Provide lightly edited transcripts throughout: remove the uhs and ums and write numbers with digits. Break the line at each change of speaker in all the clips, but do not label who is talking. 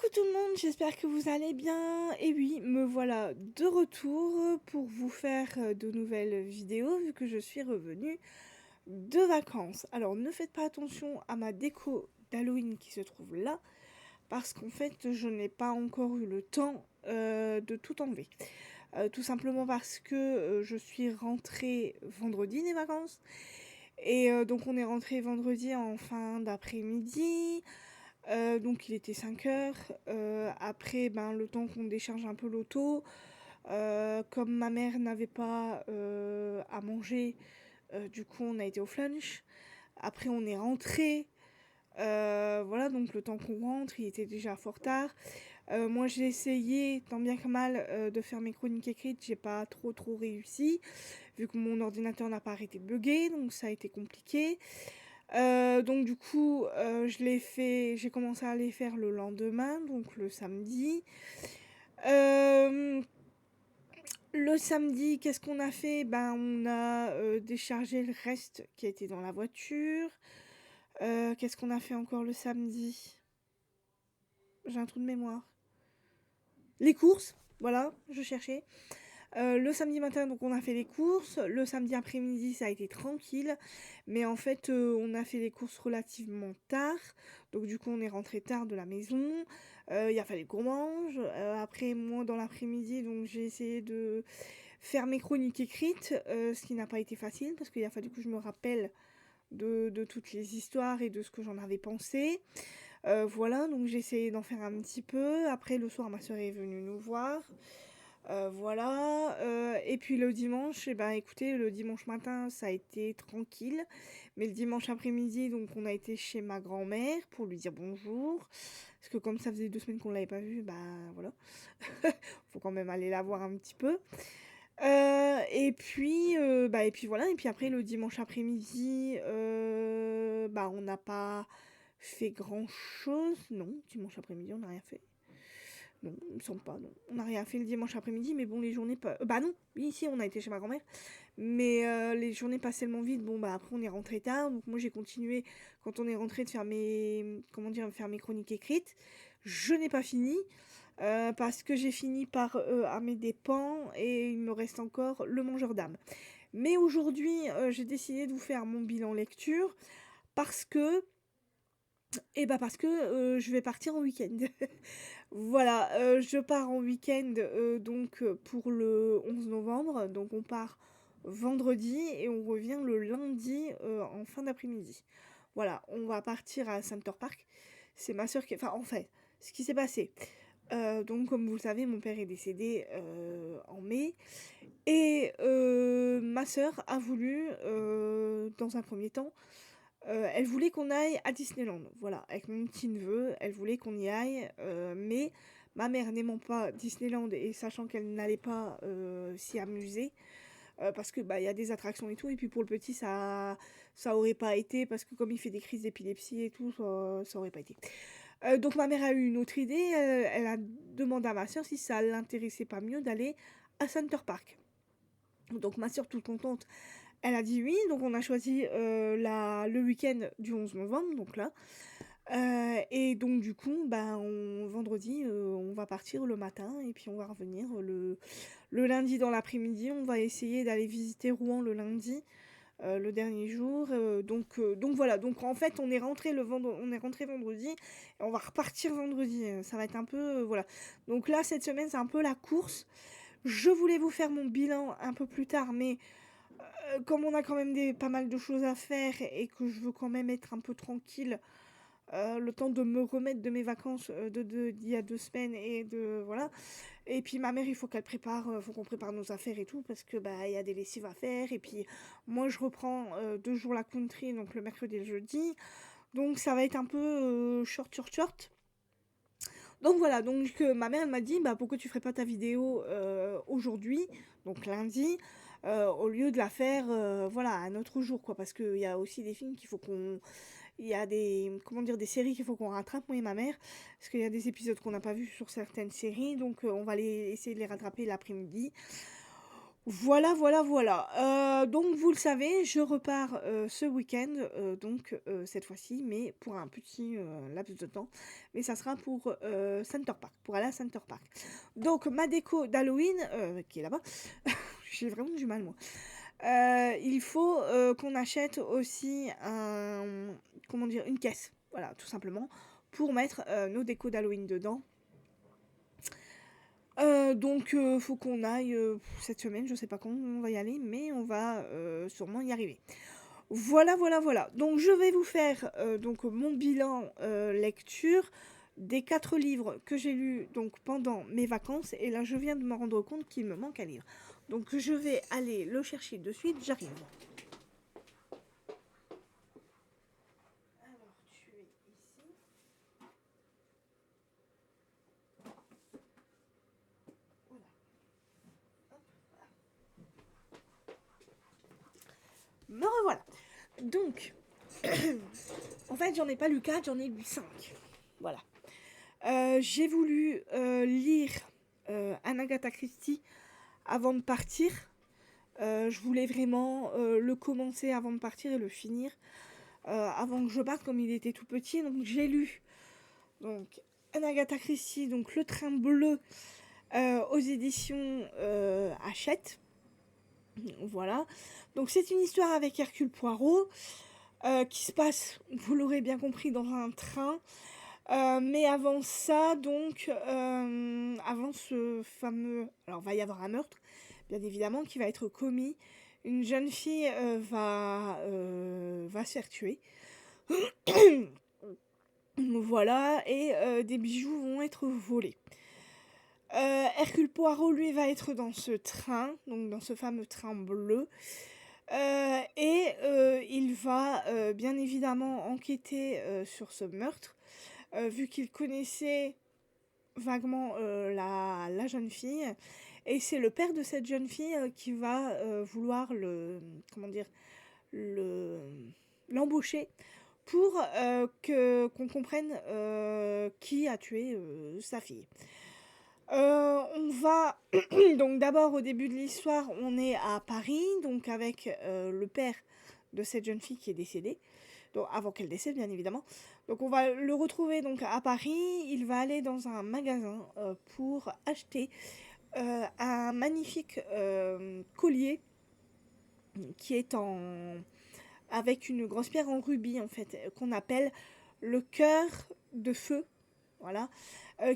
Coucou tout le monde, j'espère que vous allez bien. Et oui, me voilà de retour pour vous faire de nouvelles vidéos vu que je suis revenue de vacances. Alors ne faites pas attention à ma déco d'Halloween qui se trouve là parce qu'en fait je n'ai pas encore eu le temps de tout enlever. Tout simplement parce que je suis rentrée vendredi des vacances et donc on est rentré vendredi en fin d'après-midi. Donc il était 5 heures. Après, ben, le temps qu'on décharge un peu l'auto, comme ma mère n'avait pas à manger, du coup on a été au flunch. Après on est rentré. Voilà, donc le temps qu'on rentre, il était déjà fort tard. Moi j'ai essayé, tant bien que mal, de faire mes chroniques écrites. J'ai pas trop réussi, vu que mon ordinateur n'a pas arrêté de bugger, donc ça a été compliqué. Donc du coup, j'ai commencé à les faire le lendemain, donc le samedi. Hem, le samedi, qu'est-ce qu'on a fait? Ben, on a, déchargé le reste qui était dans la voiture. Qu'est-ce qu'on a fait encore le samedi? J'ai un trou de mémoire. Les courses, voilà, je cherchais. Le samedi matin, donc on a fait les courses. Le samedi après-midi, ça a été tranquille. Mais en fait, on a fait les courses relativement tard. Donc du coup, on est rentré tard de la maison. Il a fallu qu'on mange. Après, moi, dans l'après-midi, donc j'ai essayé de faire mes chroniques écrites, ce qui n'a pas été facile parce qu'il a fallu que je me rappelle de toutes les histoires et de ce que j'en avais pensé. Voilà, donc j'ai essayé d'en faire un petit peu. Après, le soir, ma soeur est venue nous voir. Voilà, et puis le dimanche, eh ben, écoutez, le dimanche matin, ça a été tranquille, mais le dimanche après-midi, donc on a été chez ma grand-mère pour lui dire bonjour, parce que comme ça faisait 2 semaines qu'on l'avait pas vue, bah voilà, faut quand même aller la voir un petit peu. Et puis voilà, et puis après le dimanche après-midi, bah on n'a pas fait grand-chose. Non, dimanche après-midi, on n'a rien fait. Non, il me semble pas, non. On n'a rien fait le dimanche après-midi, mais bon, les journées pas. Bah non, oui, ici on a été chez ma grand-mère, mais les journées passaient tellement vite. Bon, bah après on est rentré tard, donc moi j'ai continué quand on est rentré de faire mes, comment dire, faire mes chroniques écrites. Je n'ai pas fini parce que j'ai fini par à mes dépens et il me reste encore le mangeur d'âme. Mais aujourd'hui, j'ai décidé de vous faire mon bilan lecture parce que, parce que je vais partir en week-end. Voilà, je pars en week-end, pour le 11 novembre, donc on part vendredi et on revient le lundi, en fin d'après-midi. Voilà, on va partir à Center Park. C'est ma sœur qui enfin, en fait, ce qui s'est passé, donc comme vous le savez, mon père est décédé, en mai et ma sœur a voulu, dans un premier temps, elle voulait qu'on aille à Disneyland, voilà, avec mon petit-neveu, elle voulait qu'on y aille, mais ma mère n'aimant pas Disneyland et sachant qu'elle n'allait pas, s'y amuser, parce que, bah, il y a des attractions et tout et puis pour le petit ça aurait pas été parce que comme il fait des crises d'épilepsie et tout, ça aurait pas été. Donc ma mère a eu une autre idée, elle a demandé à ma sœur si ça l'intéressait pas mieux d'aller à Center Park. Donc ma sœur toute contente, elle a dit oui, donc on a choisi le week-end du 11 novembre, donc là. Et donc du coup, bah, vendredi, on va partir le matin et puis on va revenir le lundi dans l'après-midi. On va essayer d'aller visiter Rouen le lundi, le dernier jour. Donc voilà, donc en fait on est rentré vendredi et on va repartir vendredi. Ça va être un peu, voilà. Donc là, cette semaine, c'est un peu la course. Je voulais vous faire mon bilan un peu plus tard, mais comme on a quand même pas mal de choses à faire et que je veux quand même être un peu tranquille, le temps de me remettre de mes vacances d'il y a 2 semaines et de voilà. Et puis ma mère, il faut qu'elle prépare, faut qu'on prépare nos affaires et tout parce que bah il y a des lessives à faire. Et puis moi je reprends 2 jours la country, donc le mercredi et le jeudi. Donc ça va être un peu short. Donc voilà, donc ma mère elle m'a dit bah pourquoi tu ferais pas ta vidéo aujourd'hui, donc lundi, au lieu de la faire voilà un autre jour quoi, parce qu'il y a aussi des films qu'il faut qu'on, il y a des comment dire, des séries qu'il faut qu'on rattrape moi et ma mère, parce qu'il y a des épisodes qu'on n'a pas vus sur certaines séries, donc on va essayer de les rattraper l'après-midi. Voilà, voilà, voilà. Donc vous le savez, je repars, ce week-end, cette fois-ci, mais pour un petit, laps de temps. Mais ça sera pour, Center Park, pour aller à Center Park. Donc ma déco d'Halloween, qui est là-bas, j'ai vraiment du mal moi. Il faut, qu'on achète aussi comment dire? Une caisse, voilà, tout simplement, pour mettre, nos décos d'Halloween dedans. Faut qu'on aille, cette semaine, je sais pas quand on va y aller, mais on va, sûrement y arriver. Voilà, voilà, voilà. Donc je vais vous faire, mon bilan, lecture des 4 livres que j'ai lus donc pendant mes vacances et là je viens de me rendre compte qu'il me manque un livre. Donc je vais aller le chercher de suite, j'arrive. Alors tu es ici. Voilà. Hop, voilà. Me revoilà. Donc, en fait, j'en ai pas lu 4, j'en ai lu 5. Voilà. J'ai voulu lire un Agatha Christie avant de partir. Je voulais vraiment le commencer avant de partir et le finir avant que je parte, comme il était tout petit. Donc j'ai lu donc un Agatha Christie, donc Le Train Bleu aux éditions Hachette. Voilà. Donc c'est une histoire avec Hercule Poirot qui se passe, vous l'aurez bien compris, dans un train. Mais avant ça, avant ce fameux... Alors, va y avoir un meurtre, bien évidemment, qui va être commis. Une jeune fille va se faire tuer. Voilà, et des bijoux vont être volés. Hercule Poirot, lui, va être dans ce train, donc dans ce fameux train bleu. Il va bien évidemment enquêter sur ce meurtre. Vu qu'il connaissait vaguement la jeune fille. Et c'est le père de cette jeune fille qui va vouloir l'embaucher pour qu'on comprenne qui a tué sa fille. On va donc d'abord au début de l'histoire, on est à Paris, donc avec le père de cette jeune fille qui est décédée. Donc avant qu'elle décède bien évidemment. Donc on va le retrouver donc à Paris. Il va aller dans un magasin pour acheter un magnifique collier qui est avec une grosse pierre en rubis en fait, qu'on appelle le cœur de feu, voilà,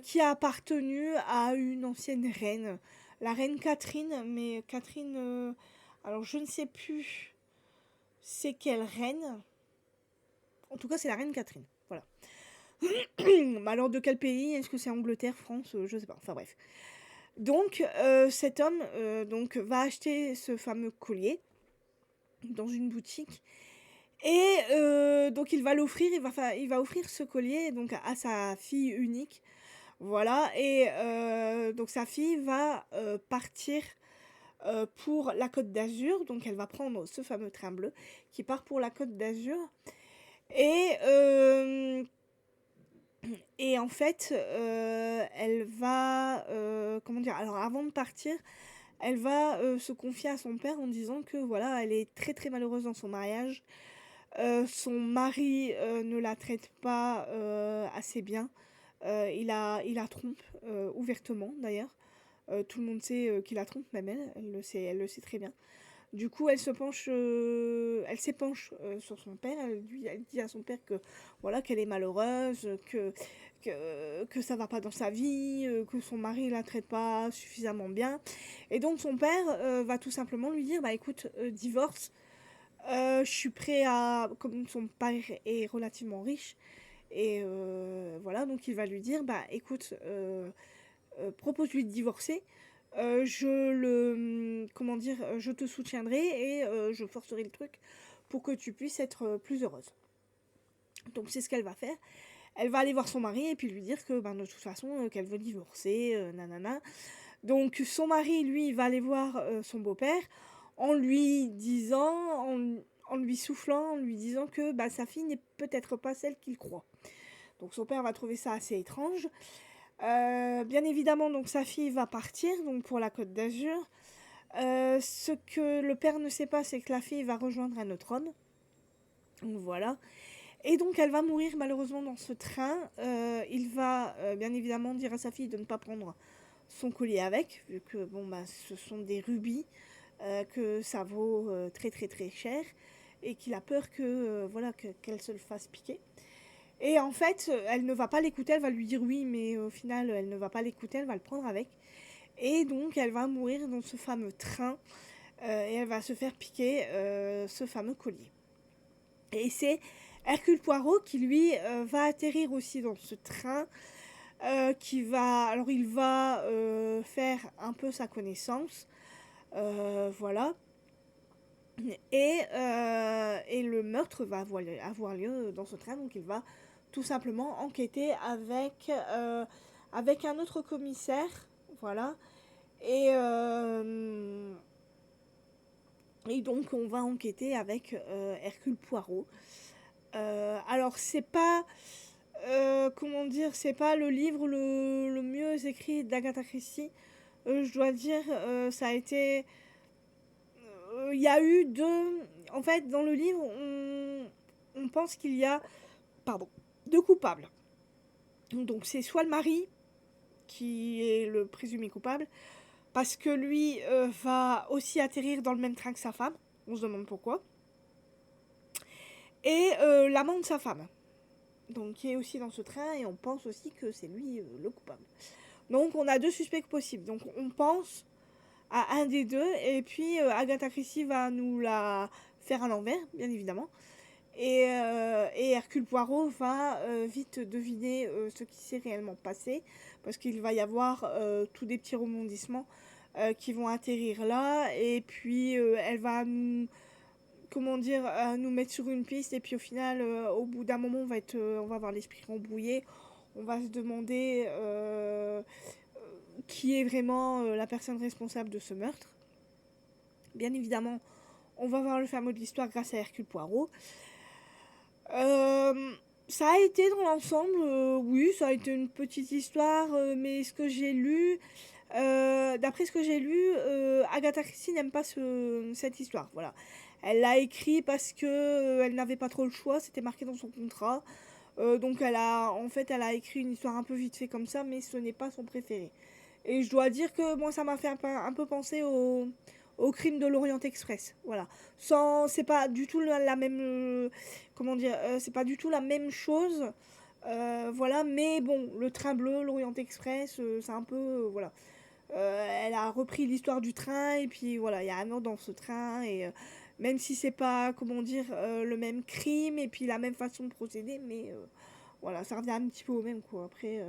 qui a appartenu à une ancienne reine, la reine Catherine, mais Catherine, alors je ne sais plus c'est quelle reine. En tout cas, c'est la reine Catherine. Voilà. Alors, de quel pays? Est-ce que c'est Angleterre, France? Je sais pas. Enfin, bref. Donc, cet homme va acheter ce fameux collier dans une boutique. Et donc, il va l'offrir. Il va offrir ce collier donc, à sa fille unique. Voilà. Et donc, sa fille va partir pour la Côte d'Azur. Donc, elle va prendre ce fameux train bleu qui part pour la Côte d'Azur. Et, et en fait, elle va, comment dire? Alors avant de partir, elle va, se confier à son père en disant que voilà, elle est très, très malheureuse dans son mariage. Son mari, ne la traite pas, assez bien. Il la trompe, ouvertement d'ailleurs. Tout le monde sait, qu'il la trompe, même elle, elle le sait très bien. Du coup, elle s'épanche sur son père. Elle dit à son père que voilà qu'elle est malheureuse, que ça va pas dans sa vie, que son mari la traite pas suffisamment bien. Et donc son père va tout simplement lui dire bah écoute, divorce. Je suis prêt à, comme son père est relativement riche et voilà, donc il va lui dire bah écoute, propose-lui de divorcer. Comment dire, je te soutiendrai et je forcerai le truc pour que tu puisses être plus heureuse. Donc c'est ce qu'elle va faire. Elle va aller voir son mari et puis lui dire que de toute façon qu'elle veut divorcer, nanana. Donc son mari, lui, va aller voir son beau-père en lui disant, en lui soufflant, en lui disant que sa fille n'est peut-être pas celle qu'il croit. Donc son père va trouver ça assez étrange. Bien évidemment, donc sa fille va partir donc pour la Côte d'Azur. Ce que le père ne sait pas, c'est que la fille va rejoindre un autre homme. Donc voilà. Et donc elle va mourir malheureusement dans ce train. Il va bien évidemment dire à sa fille de ne pas prendre son collier avec, vu que bon bah ce sont des rubis, que ça vaut très très très cher, et qu'il a peur que voilà qu'elle se le fasse piquer. Et en fait, elle ne va pas l'écouter, elle va lui dire oui, mais au final, elle ne va pas l'écouter, elle va le prendre avec. Et donc, elle va mourir dans ce fameux train, et elle va se faire piquer ce fameux collier. Et c'est Hercule Poirot qui, lui, va atterrir aussi dans ce train, qui va... Alors, il va faire un peu sa connaissance, voilà. Et le meurtre va avoir lieu dans ce train, donc il va tout simplement enquêter avec un autre commissaire, voilà. Et donc on va enquêter avec Hercule Poirot. Alors c'est pas, comment dire, c'est pas le livre le mieux écrit d'Agatha Christie. Je dois dire, ça a été... Il y a eu deux... En fait, dans le livre, on pense qu'il y a, pardon, deux coupables. Donc c'est soit le mari, qui est le présumé coupable, parce que lui va aussi atterrir dans le même train que sa femme, on se demande pourquoi, et l'amant de sa femme, donc qui est aussi dans ce train, et on pense aussi que c'est lui le coupable. Donc on a deux suspects possibles, donc on pense à un des deux, et puis Agatha Christie va nous la faire à l'envers, bien évidemment. Et Hercule Poirot va vite deviner ce qui s'est réellement passé, parce qu'il va y avoir tous des petits rebondissements qui vont atterrir là, et puis elle va nous, comment dire, nous mettre sur une piste, et puis au final, au bout d'un moment, on va avoir l'esprit rembrouillé, on va se demander qui est vraiment la personne responsable de ce meurtre. Bien évidemment, on va voir le fameux de l'histoire grâce à Hercule Poirot. Ça a été dans l'ensemble, oui, ça a été une petite histoire, mais ce que j'ai lu, d'après ce que j'ai lu, Agatha Christie n'aime pas cette histoire, voilà. Elle l'a écrit parce que elle n'avait pas trop le choix, c'était marqué dans son contrat. Donc elle a écrit une histoire un peu vite fait comme ça, mais ce n'est pas son préféré. Et je dois dire que moi, ça m'a fait un peu penser au crime de l'Orient Express, voilà. C'est pas du tout la même, comment dire, c'est pas du tout la même chose, voilà. Mais bon, le train bleu, l'Orient Express, c'est un peu, voilà. Elle a repris l'histoire du train, et puis voilà, il y a un autre dans ce train, et même si c'est pas, comment dire, le même crime, et puis la même façon de procéder, mais voilà, ça revient un petit peu au même, quoi. Après,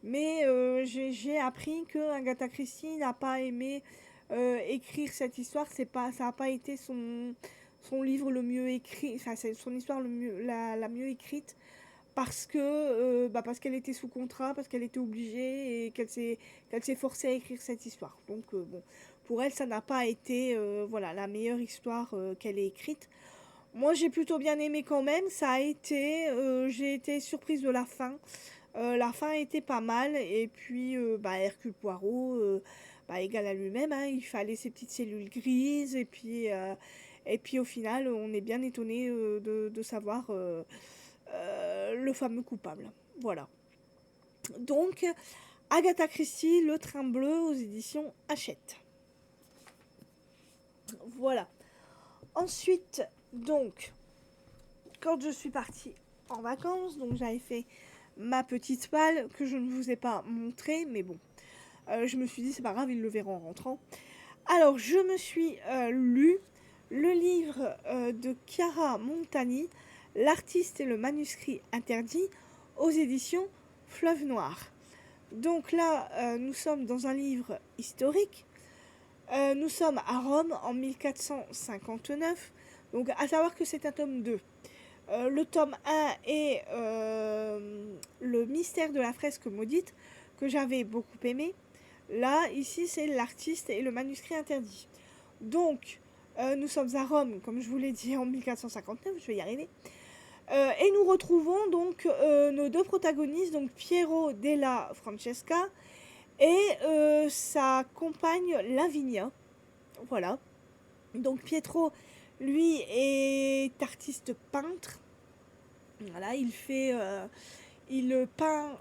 mais j'ai appris que Agatha Christie n'a pas aimé écrire cette histoire. Ça n'a pas été son livre le mieux écrit, enfin c'est son histoire la mieux écrite, parce que parce qu'elle était sous contrat, parce qu'elle était obligée, et qu'elle s'est forcée à écrire cette histoire. Donc bon, pour elle, ça n'a pas été voilà, la meilleure histoire qu'elle ait écrite. Moi, j'ai plutôt bien aimé quand même. J'ai été surprise de la fin. La fin était pas mal, et puis Hercule Poirot, égal à lui-même, hein, il fallait ses petites cellules grises, et puis au final, on est bien étonné de savoir le fameux coupable. Voilà. Donc, Agatha Christie, Le Train Bleu, aux éditions Hachette. Voilà. Ensuite, donc, quand je suis partie en vacances, donc j'avais fait ma petite palle que je ne vous ai pas montrée, mais bon, je me suis dit c'est pas grave, ils le verront en rentrant. Alors, je me suis lu le livre de Chiara Montani, L'artiste et le manuscrit interdit, aux éditions Fleuve Noir. Donc là, nous sommes dans un livre historique. Nous sommes à Rome en 1459. Donc, à savoir que c'est un tome 2. Le tome 1 est le mystère de la fresque maudite, que j'avais beaucoup aimé. Là, ici, c'est l'artiste et le manuscrit interdit. Donc, nous sommes à Rome, comme je vous l'ai dit, en 1459, je vais y arriver. Et nous retrouvons donc nos deux protagonistes, donc Piero della Francesca et sa compagne Lavinia. Voilà. Donc Pietro, lui, est artiste peintre. Voilà, il peint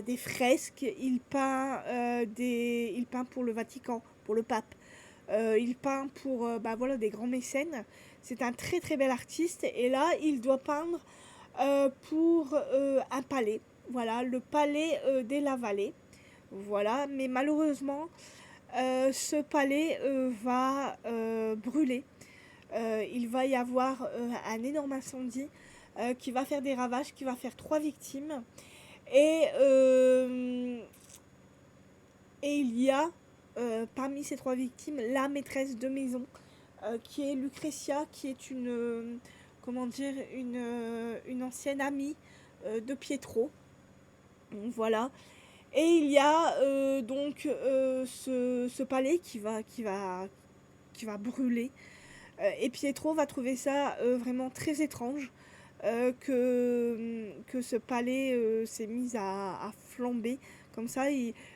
des fresques, il peint pour le Vatican, pour le pape. Il peint pour voilà, des grands mécènes. C'est un très très bel artiste. Et là, il doit peindre pour un palais. Voilà, le palais della Valle. Voilà, mais malheureusement, ce palais va brûler. Il va y avoir un énorme incendie qui va faire des ravages, qui va faire 3 victimes. Et, euh, et il y a parmi ces 3 victimes la maîtresse de maison qui est Lucrezia, qui est comment dire, une ancienne amie de Pietro. Donc, voilà. Et il y a ce palais qui va brûler. Et Pietro va trouver ça vraiment très étrange que ce palais s'est mis à flamber comme ça.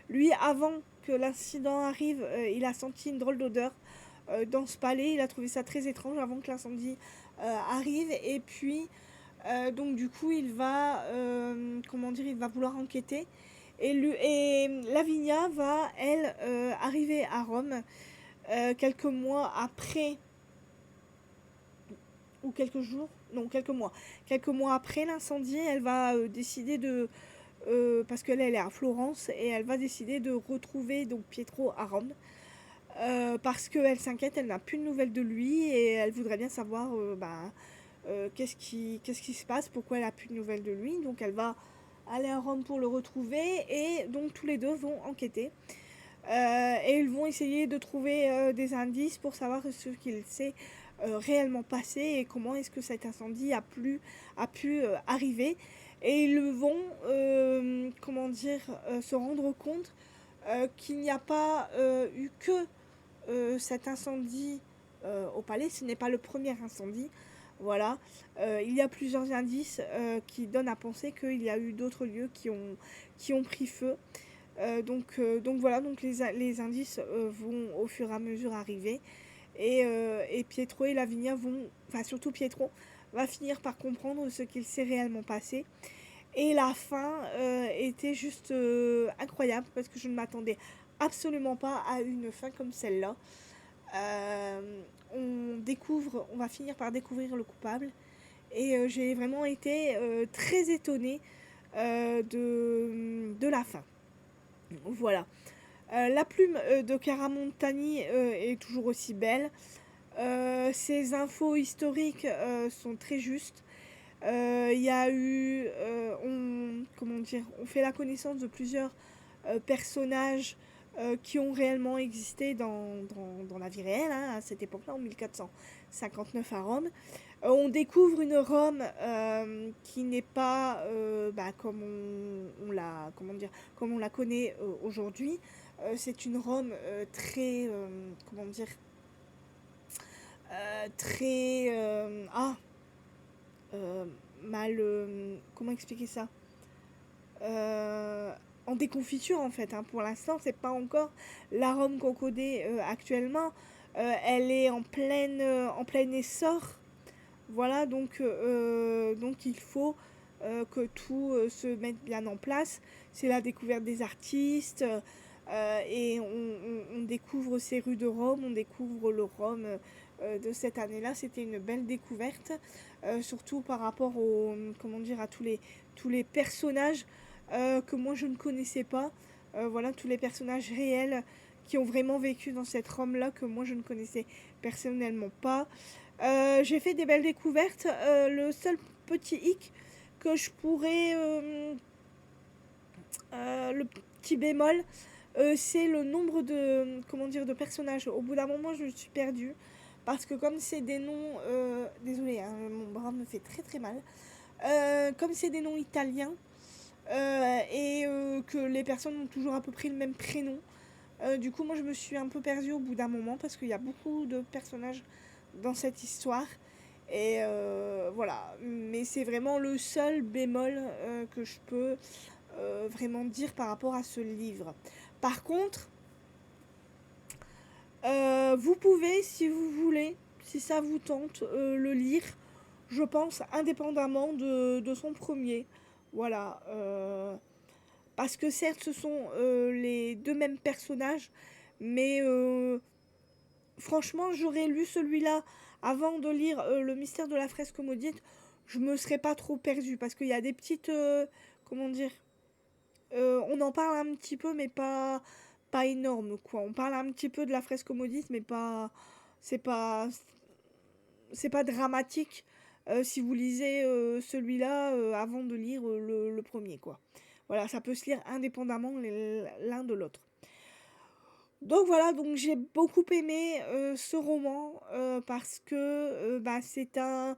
Lui, avant que l'incident arrive, il a senti une drôle d'odeur dans ce palais. Il a trouvé ça très étrange avant que l'incendie arrive. Et puis, donc du coup, comment dire, il va vouloir enquêter. Et Lavinia va, elle, arriver à Rome quelques mois après, ou quelques jours, non, quelques mois après l'incendie. Elle va décider parce qu'elle elle est à Florence, et elle va décider de retrouver donc Pietro à Rome. Parce qu'elle s'inquiète, elle n'a plus de nouvelles de lui, et elle voudrait bien savoir qu'est-ce qui se passe, pourquoi elle n'a plus de nouvelles de lui. Donc elle va aller à Rome pour le retrouver, et donc tous les deux vont enquêter. Et ils vont essayer de trouver des indices pour savoir ce qu'il s'est réellement passé, et comment est-ce que cet incendie a pu arriver. Et ils vont comment dire, se rendre compte qu'il n'y a pas eu que cet incendie au palais. Ce n'est pas le premier incendie. Voilà. Il y a plusieurs indices qui donnent à penser qu'il y a eu d'autres lieux qui ont pris feu. Donc voilà, donc les indices vont au fur et à mesure arriver. Et Pietro et Lavinia vont, enfin surtout Pietro, va finir par comprendre ce qu'il s'est réellement passé. Et la fin était juste incroyable, parce que je ne m'attendais absolument pas à une fin comme celle-là. On va finir par découvrir le coupable. Et j'ai vraiment été très étonnée de la fin. Voilà. La plume de Caramontani est toujours aussi belle. Ces infos historiques sont très justes. Il y a eu, comment dire, on fait la connaissance de plusieurs personnages qui ont réellement existé dans la vie réelle, hein, à cette époque-là, en 1459 à Rome. On découvre une Rome qui n'est pas comme comme on la connaît aujourd'hui. C'est une Rome très, comment dire, très, mal, comment expliquer ça, en déconfiture en fait, hein. Pour l'instant, c'est pas encore la Rome qu'on connaît actuellement. Elle est en plein essor. Voilà, donc il faut que tout se mette bien en place. C'est la découverte des artistes, et on découvre ces rues de Rome, on découvre le Rome de cette année-là. C'était une belle découverte, surtout par rapport comment dire, à tous les personnages que moi je ne connaissais pas. Voilà, tous les personnages réels qui ont vraiment vécu dans cette Rome-là, que moi je ne connaissais personnellement pas. J'ai fait des belles découvertes. Le seul petit hic que je pourrais... le petit bémol, c'est le nombre comment dire, de personnages. Au bout d'un moment, je me suis perdue. Parce que comme c'est des noms... désolée, hein, mon bras me fait très très mal. Comme c'est des noms italiens, et que les personnes ont toujours à peu près le même prénom, du coup, moi, je me suis un peu perdue au bout d'un moment, parce qu'il y a beaucoup de personnages dans cette histoire. Et voilà. Mais c'est vraiment le seul bémol que je peux vraiment dire par rapport à ce livre. Par contre, Vous pouvez, si vous voulez, si ça vous tente, le lire, je pense, indépendamment de son premier. Voilà. Parce que certes, ce sont les deux mêmes personnages, mais franchement, j'aurais lu celui-là avant de lire Le mystère de la fresque maudite. Je me serais pas trop perdue parce qu'il y a des petites. Comment dire, on en parle un petit peu, mais pas énorme, quoi. On parle un petit peu de la fresque maudite, mais pas. C'est pas. C'est pas dramatique si vous lisez celui-là avant de lire le premier, quoi. Voilà, ça peut se lire indépendamment l'un de l'autre. Donc voilà, donc j'ai beaucoup aimé ce roman parce que bah, c'est un,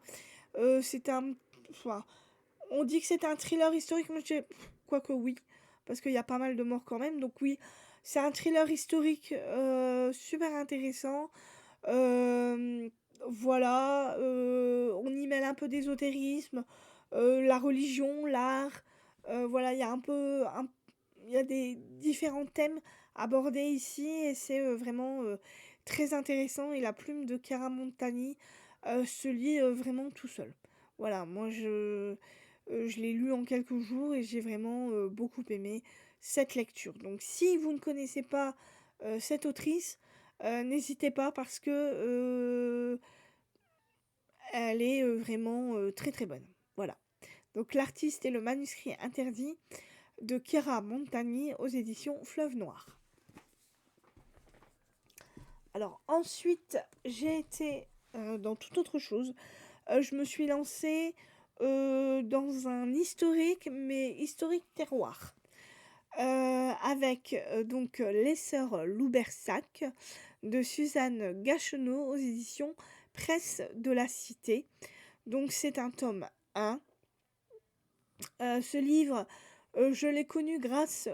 enfin, on dit que c'est un thriller historique, mais quoique oui, parce qu'il y a pas mal de morts quand même. Donc oui, c'est un thriller historique super intéressant. Euh, voilà, on y mêle un peu d'ésotérisme, la religion, l'art. Voilà, il y a il y a des différents thèmes abordés ici et c'est vraiment très intéressant. Et la plume de Chiara Montani se lit vraiment tout seul. Voilà, je l'ai lu en quelques jours et j'ai vraiment beaucoup aimé cette lecture. Donc si vous ne connaissez pas cette autrice, n'hésitez pas parce que elle est vraiment très très bonne. Voilà. Donc l'artiste et le manuscrit interdit de Chiara Montani aux éditions Fleuve Noir. Alors ensuite, j'ai été dans toute autre chose. Je me suis lancée dans un historique, mais historique terroir. Avec donc Les Sœurs Loubersac de Suzanne Gachenot aux éditions Presse de la Cité. Donc c'est un tome 1. Ce livre, je l'ai connu grâce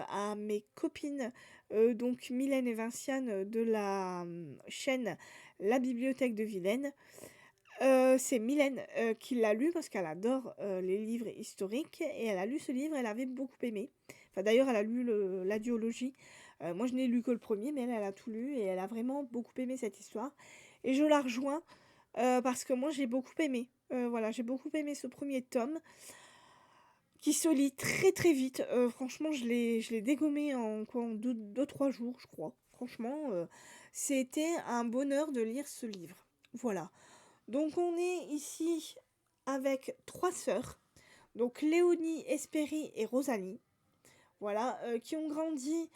à mes copines, donc Mylène et Vinciane de la chaîne La Bibliothèque de Vilaine. C'est Mylène qui l'a lu parce qu'elle adore les livres historiques et elle a lu ce livre, elle avait beaucoup aimé. Enfin, d'ailleurs, elle a lu la duologie. Moi, je n'ai lu que le premier, mais elle a tout lu et elle a vraiment beaucoup aimé cette histoire. Et je la rejoins parce que moi, j'ai beaucoup aimé. Voilà, j'ai beaucoup aimé ce premier tome qui se lit très très vite. Franchement, je l'ai dégommé en 2-3 jours, je crois. Franchement, c'était un bonheur de lire ce livre. Voilà. Donc, on est ici avec trois sœurs. Donc, Léonie, Hespérie et Rosalie. Voilà, qui ont grandi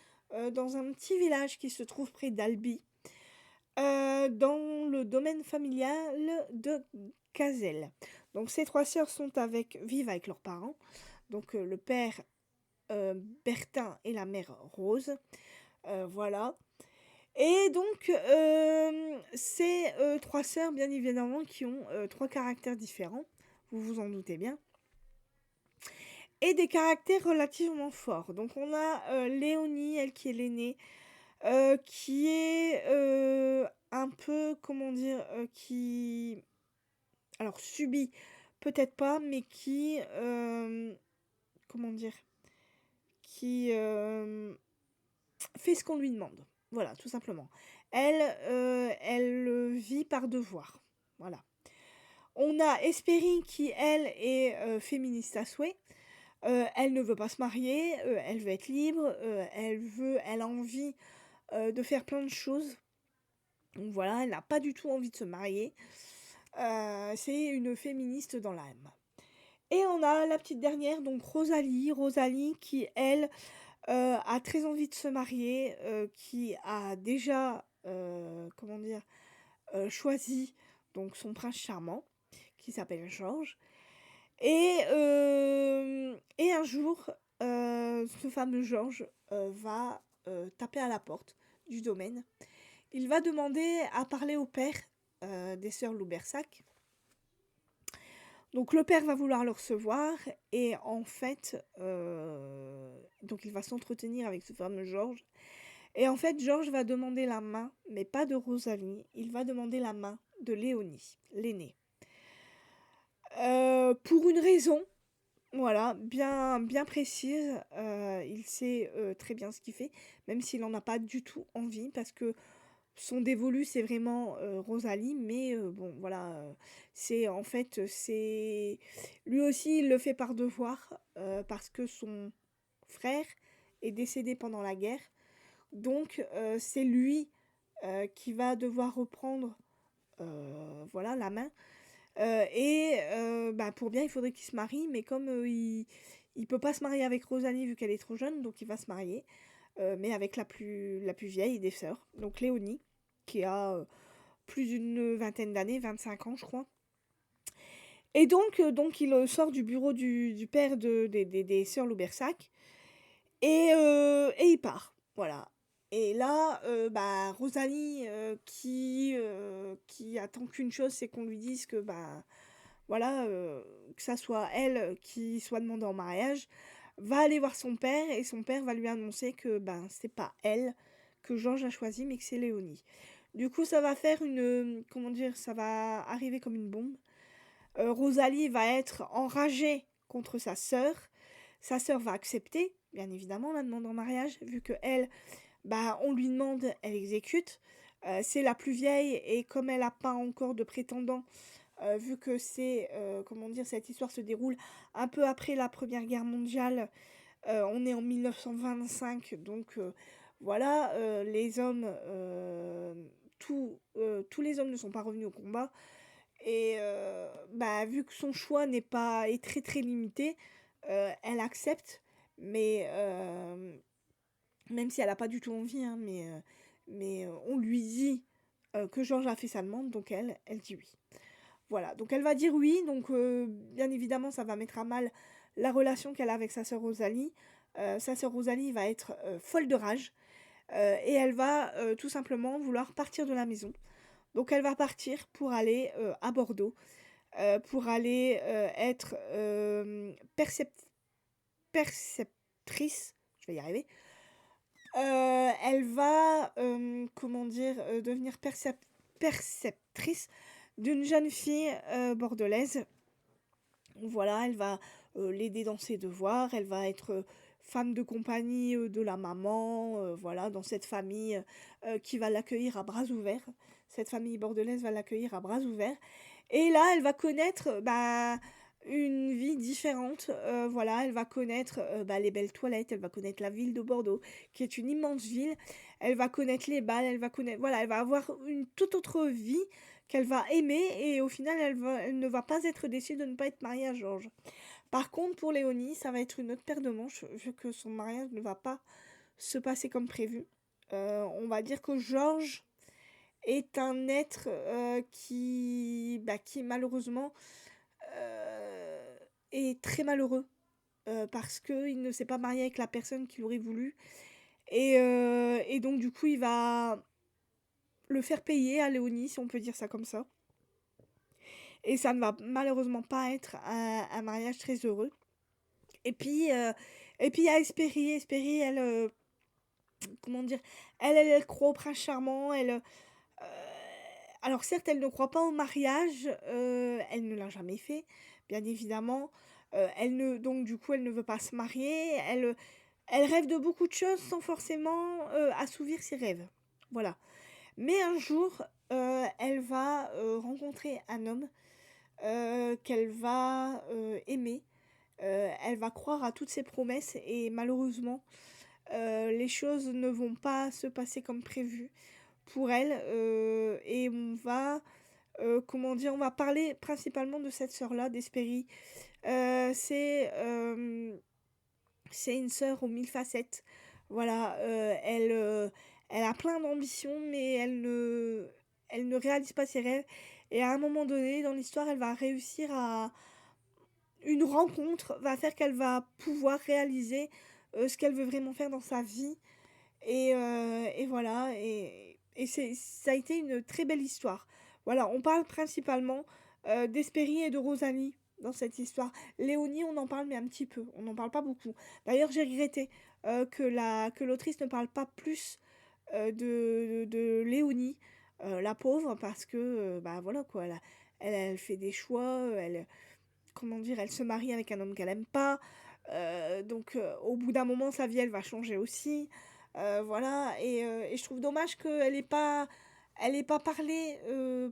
dans un petit village qui se trouve près d'Albi, dans le domaine familial de Cazel. Donc ces trois sœurs vivent avec leurs parents, donc le père Bertin et la mère Rose, voilà. Et donc ces trois sœurs, bien évidemment, qui ont trois caractères différents, vous vous en doutez bien. Et des caractères relativement forts. Donc on a Léonie, elle qui est l'aînée, qui est un peu, comment dire, qui... Alors subit, peut-être pas, mais qui... comment dire, qui fait ce qu'on lui demande. Voilà, tout simplement. Elle vit par devoir. Voilà. On a Hespérie qui, elle, est féministe à souhait. Elle ne veut pas se marier, elle veut être libre, elle a envie de faire plein de choses. Donc voilà, elle n'a pas du tout envie de se marier. C'est une féministe dans l'âme. Et on a la petite dernière, donc Rosalie. Rosalie qui, elle, a très envie de se marier, qui a déjà, comment dire, choisi donc son prince charmant, qui s'appelle Georges. Et un jour, ce fameux Georges va taper à la porte du domaine. Il va demander à parler au père des sœurs Loubersac. Donc le père va vouloir le recevoir et en fait, donc il va s'entretenir avec ce fameux Georges. Et en fait, Georges va demander la main, mais pas de Rosalie, il va demander la main de Léonie, l'aînée. Pour une raison, voilà, bien précise. Il sait très bien ce qu'il fait, même s'il n'en a pas du tout envie, parce que son dévolu, c'est vraiment, Rosalie, mais bon, voilà, c'est en fait, c'est lui aussi, il le fait par devoir, parce que son frère est décédé pendant la guerre. Donc c'est lui, qui va devoir reprendre, voilà, la main. Bah, pour bien, il faudrait qu'il se marie, mais comme, il peut pas se marier avec Rosalie vu qu'elle est trop jeune, donc il va se marier, mais avec la plus vieille des sœurs, donc Léonie, qui a, plus d'une vingtaine d'années, 25 ans je crois. Et donc il, sort du bureau du père des sœurs Loubersac et il part, voilà. Et là, bah, Rosalie, qui attend qu'une chose, c'est qu'on lui dise que, bah, voilà, que ça soit elle qui soit demandée en mariage, va aller voir son père et son père va lui annoncer que, ben, c'est pas elle que Georges a choisi, mais que c'est Léonie. Du coup, ça va faire comment dire? Ça va arriver comme une bombe. Rosalie va être enragée contre sa sœur. Sa sœur va accepter, bien évidemment, la demande en mariage, vu que elle, bah, on lui demande, elle exécute. C'est la plus vieille et comme elle a pas encore de prétendant, vu que c'est, comment dire? Cette histoire se déroule un peu après la Première Guerre mondiale, on est en 1925 donc voilà, les hommes, tous les hommes ne sont pas revenus au combat et bah, vu que son choix est très, très limité, elle accepte mais même si elle a pas du tout envie, hein, mais on lui dit, que Georges a fait sa demande donc elle dit oui. Voilà, donc elle va dire oui, donc bien évidemment, ça va mettre à mal la relation qu'elle a avec sa sœur Rosalie. Sa sœur Rosalie va être, folle de rage, et elle va, tout simplement vouloir partir de la maison. Donc elle va partir pour aller, à Bordeaux, pour aller, être, perceptrice, je vais y arriver. Elle va, comment dire? Devenir perceptrice d'une jeune fille, bordelaise. Voilà, elle va, l'aider dans ses devoirs, elle va être, femme de compagnie, de la maman, voilà, dans cette famille, qui va l'accueillir à bras ouverts. Cette famille bordelaise va l'accueillir à bras ouverts et là, elle va connaître, bah, une vie différente, voilà, elle va connaître, bah, les belles toilettes, elle va connaître la ville de Bordeaux, qui est une immense ville. Elle va connaître les bals, elle va connaître voilà, elle va avoir une toute autre vie qu'elle va aimer et au final, elle ne va pas être déçue de ne pas être mariée à Georges. Par contre, pour Léonie, ça va être une autre paire de manches, vu que son mariage ne va pas se passer comme prévu. On va dire que Georges est un être, qui malheureusement, heu, est très malheureux, parce qu'il ne s'est pas marié avec la personne qu'il aurait voulu et donc du coup, il va le faire payer à Léonie, si on peut dire ça comme ça. Et ça ne va malheureusement pas être un mariage très heureux. Et puis, heu et puis il y a Hespérie. Hespérie, elle, comment dire? Elle croit au prince charmant, alors certes, elle ne croit pas au mariage, elle ne l'a jamais fait, bien évidemment. Elle ne donc du coup, elle ne veut pas se marier. Elle rêve de beaucoup de choses sans forcément, assouvir ses rêves. Voilà. Mais un jour, elle va, rencontrer un homme qu'elle va, aimer. Elle va croire à toutes ses promesses et malheureusement, les choses ne vont pas se passer comme prévu pour elle, et on va, comment dire? On va parler principalement de cette sœur-là, d'Hespérie. C'est une sœur aux 1000 facettes. Voilà, elle a plein d'ambitions, mais elle ne réalise pas ses rêves et à un moment donné dans l'histoire, elle va réussir à une rencontre va faire qu'elle va pouvoir réaliser, ce qu'elle veut vraiment faire dans sa vie et voilà et ça a été une très belle histoire. Voilà, on parle principalement, d'Hespérie et de Rosalie dans cette histoire. Léonie, on en parle mais un petit peu, on n'en parle pas beaucoup. D'ailleurs, j'ai regretté, que l'autrice ne parle pas plus, de Léonie, la pauvre parce que, bah, voilà quoi, elle fait des choix, elle comment dire? Elle se marie avec un homme qu'elle aime pas, donc au bout d'un moment, sa vie, elle va changer aussi. Voilà, et je trouve dommage qu'elle ait pas parlé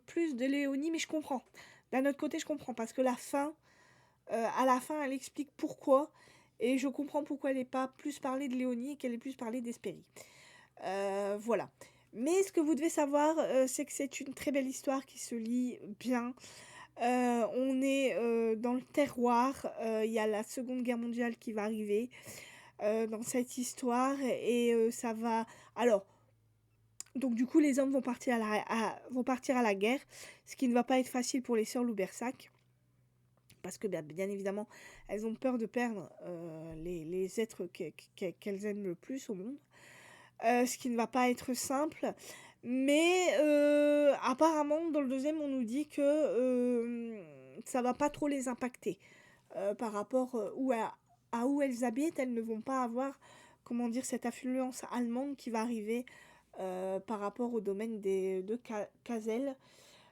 plus de Léonie, mais je comprends. D'un autre côté, je comprends, parce que à la fin, elle explique pourquoi, et je comprends pourquoi elle n'ait pas plus parlé de Léonie et qu'elle ait plus parlé d'Hespérie. Voilà. Mais ce que vous devez savoir, c'est que c'est une très belle histoire qui se lit bien. On est dans le terroir. Il y a la Seconde Guerre mondiale qui va arriver dans cette histoire, et ça va. Alors, donc du coup, les hommes vont partir à la guerre, ce qui ne va pas être facile pour les sœurs Loubersac, parce que bien évidemment, elles ont peur de perdre les êtres qu'elles aiment le plus au monde. Ce qui ne va pas être simple. Mais apparemment, dans le deuxième, on nous dit que ça va pas trop les impacter. Par rapport à où elles habitent, elles ne vont pas avoir, comment dire, cette affluence allemande qui va arriver par rapport au domaine de Cazel.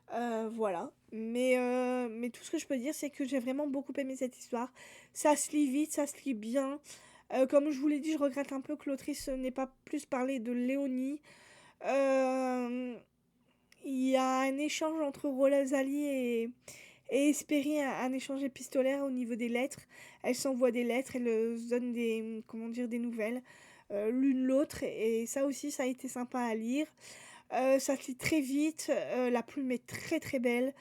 Voilà. Mais tout ce que je peux dire, c'est que j'ai vraiment beaucoup aimé cette histoire. Ça se lit vite, ça se lit bien. Comme je vous l'ai dit, je regrette un peu que l'autrice n'ait pas plus parlé de Léonie. Euh, Il y a un échange entre Rosalie et Hespérie, un échange épistolaire au niveau des lettres. Elles s'envoient des lettres, elles se donnent comment dire, des nouvelles l'une l'autre. Et ça aussi, ça a été sympa à lire. Ça se lit très vite, la plume est très très belle.